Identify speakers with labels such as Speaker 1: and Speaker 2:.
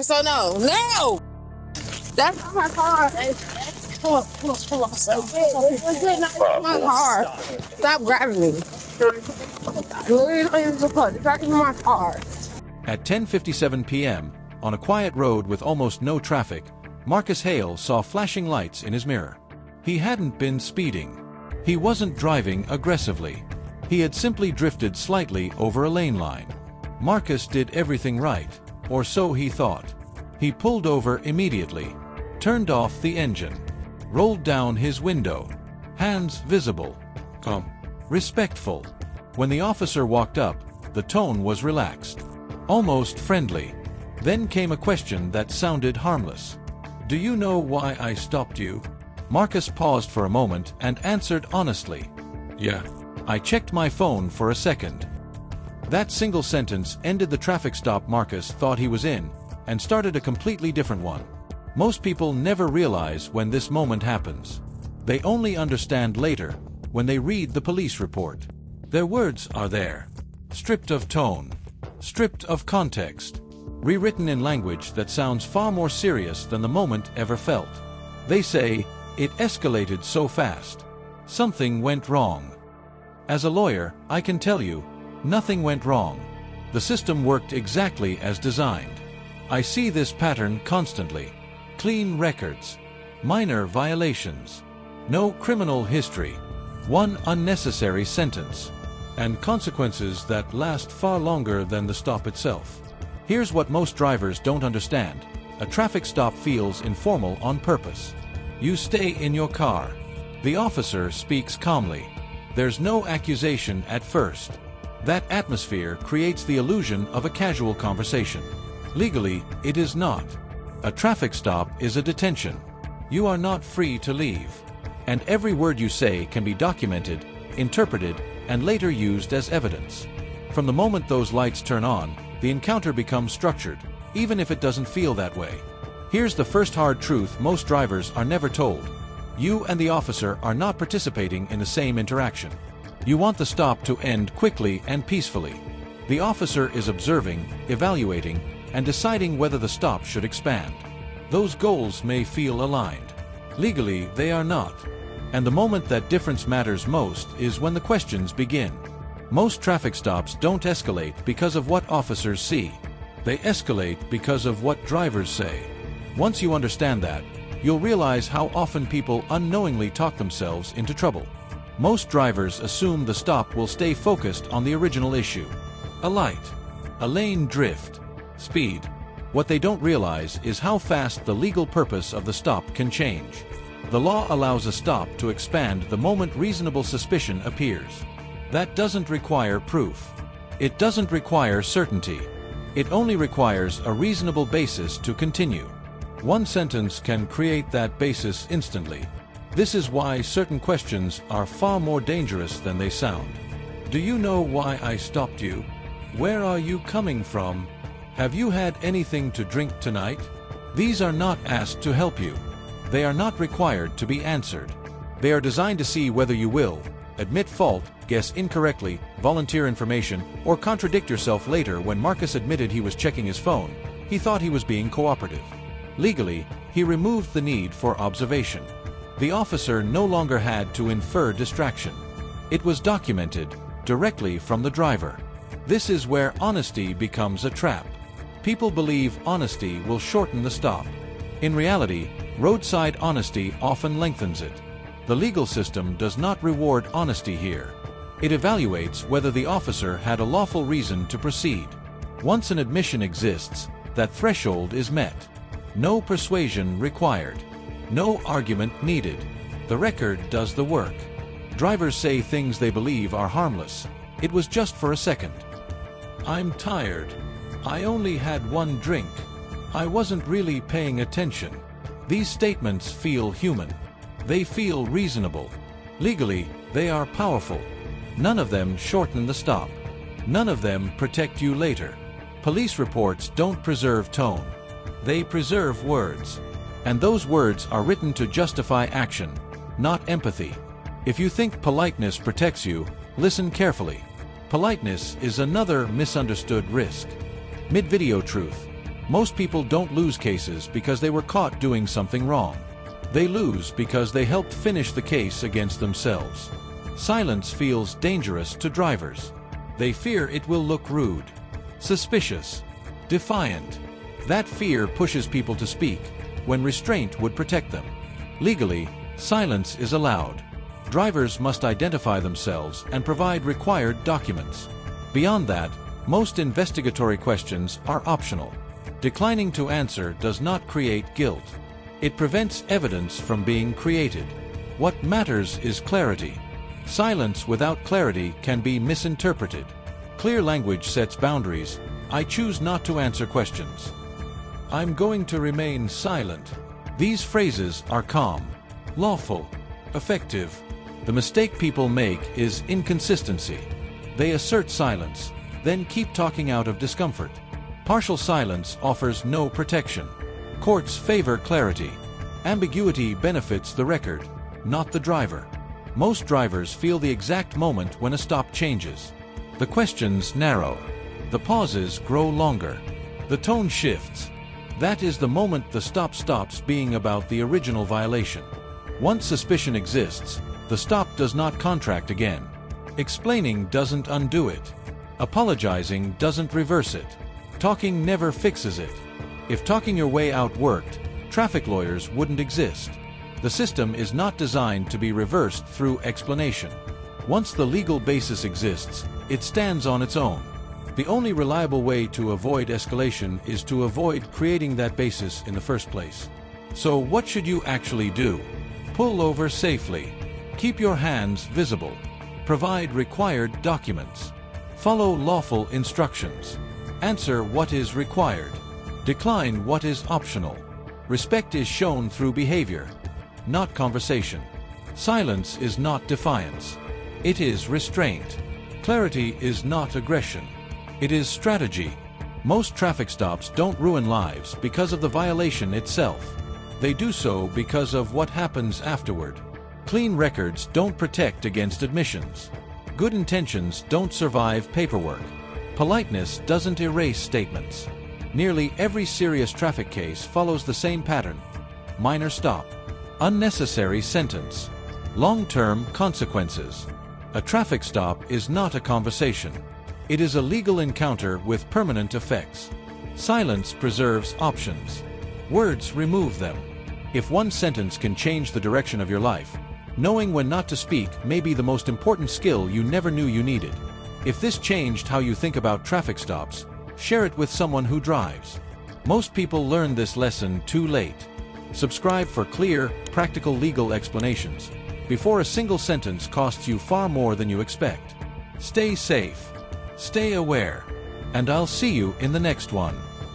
Speaker 1: So no! That's not my car. Pull up. That's my car. Stop grabbing me. Literally don't even support. It's back in my car.
Speaker 2: At 10:57 p.m., on a quiet road with almost no traffic, Marcus Hale saw flashing lights in his mirror. He hadn't been speeding. He wasn't driving aggressively. He had simply drifted slightly over a lane line. Marcus did everything right, or so he thought. He pulled over immediately, turned off the engine, rolled down his window, hands visible, calm, respectful. When the officer walked up, the tone was relaxed, almost friendly. Then came a question that sounded harmless. "Do you know why I stopped you?" Marcus paused for a moment and answered honestly. "Yeah. I checked my phone for a second." That single sentence ended the traffic stop Marcus thought he was in, and started a completely different one. Most people never realize when this moment happens. They only understand later, when they read the police report. Their words are there, stripped of tone, stripped of context, rewritten in language that sounds far more serious than the moment ever felt. They say, "It escalated so fast. Something went wrong." As a lawyer, I can tell you, nothing went wrong. The system worked exactly as designed. I see this pattern constantly. Clean records, minor violations, no criminal history, one unnecessary sentence, and consequences that last far longer than the stop itself. Here's what most drivers don't understand. A traffic stop feels informal on purpose. You stay in your car. The officer speaks calmly. There's no accusation at first. That atmosphere creates the illusion of a casual conversation. Legally, it is not. A traffic stop is a detention. You are not free to leave. And every word you say can be documented, interpreted, and later used as evidence. From the moment those lights turn on, the encounter becomes structured, even if it doesn't feel that way. Here's the first hard truth most drivers are never told. You and the officer are not participating in the same interaction. You want the stop to end quickly and peacefully. The officer is observing, evaluating, and deciding whether the stop should expand. Those goals may feel aligned. Legally, they are not. And the moment that difference matters most is when the questions begin. Most traffic stops don't escalate because of what officers see. They escalate because of what drivers say. Once you understand that, you'll realize how often people unknowingly talk themselves into trouble. Most drivers assume the stop will stay focused on the original issue. A light, a lane drift, speed. What they don't realize is how fast the legal purpose of the stop can change. The law allows a stop to expand the moment reasonable suspicion appears. That doesn't require proof. It doesn't require certainty. It only requires a reasonable basis to continue. One sentence can create that basis instantly. This is why certain questions are far more dangerous than they sound. Do you know why I stopped you? Where are you coming from? Have you had anything to drink tonight? These are not asked to help you. They are not required to be answered. They are designed to see whether you will admit fault, guess incorrectly, volunteer information, or contradict yourself later. When Marcus admitted he was checking his phone, he thought he was being cooperative. Legally, he removed the need for observation. The officer no longer had to infer distraction. It was documented directly from the driver. This is where honesty becomes a trap. People believe honesty will shorten the stop. In reality, roadside honesty often lengthens it. The legal system does not reward honesty here. It evaluates whether the officer had a lawful reason to proceed. Once an admission exists, that threshold is met. No persuasion required. No argument needed. The record does the work. Drivers say things they believe are harmless. It was just for a second. I'm tired. I only had one drink. I wasn't really paying attention. These statements feel human. They feel reasonable. Legally, they are powerful. None of them shorten the stop. None of them protect you later. Police reports don't preserve tone. They preserve words. And those words are written to justify action, not empathy. If you think politeness protects you, listen carefully. Politeness is another misunderstood risk. Mid-video truth. Most people don't lose cases because they were caught doing something wrong. They lose because they helped finish the case against themselves. Silence feels dangerous to drivers. They fear it will look rude, suspicious, defiant. That fear pushes people to speak, when restraint would protect them. Legally, silence is allowed. Drivers must identify themselves and provide required documents. Beyond that, most investigatory questions are optional. Declining to answer does not create guilt. It prevents evidence from being created. What matters is clarity. Silence without clarity can be misinterpreted. Clear language sets boundaries. I choose not to answer questions. I'm going to remain silent. These phrases are calm, lawful, effective. The mistake people make is inconsistency. They assert silence, then keep talking out of discomfort. Partial silence offers no protection. Courts favor clarity. Ambiguity benefits the record, not the driver. Most drivers feel the exact moment when a stop changes. The questions narrow. The pauses grow longer. The tone shifts. That is the moment the stop stops being about the original violation. Once suspicion exists, the stop does not contract again. Explaining doesn't undo it. Apologizing doesn't reverse it. Talking never fixes it. If talking your way out worked, traffic lawyers wouldn't exist. The system is not designed to be reversed through explanation. Once the legal basis exists, it stands on its own. The only reliable way to avoid escalation is to avoid creating that basis in the first place. So what should you actually do? Pull over safely. Keep your hands visible. Provide required documents. Follow lawful instructions. Answer what is required. Decline what is optional. Respect is shown through behavior, not conversation. Silence is not defiance. It is restraint. Clarity is not aggression. It is strategy. Most traffic stops don't ruin lives because of the violation itself. They do so because of what happens afterward. Clean records don't protect against admissions. Good intentions don't survive paperwork. Politeness doesn't erase statements. Nearly every serious traffic case follows the same pattern. Minor stop. Unnecessary sentence. Long-term consequences. A traffic stop is not a conversation. It is a legal encounter with permanent effects. Silence preserves options. Words remove them. If one sentence can change the direction of your life, knowing when not to speak may be the most important skill you never knew you needed. If this changed how you think about traffic stops, share it with someone who drives. Most people learn this lesson too late. Subscribe for clear, practical legal explanations before a single sentence costs you far more than you expect. Stay safe. Stay aware. And I'll see you in the next one.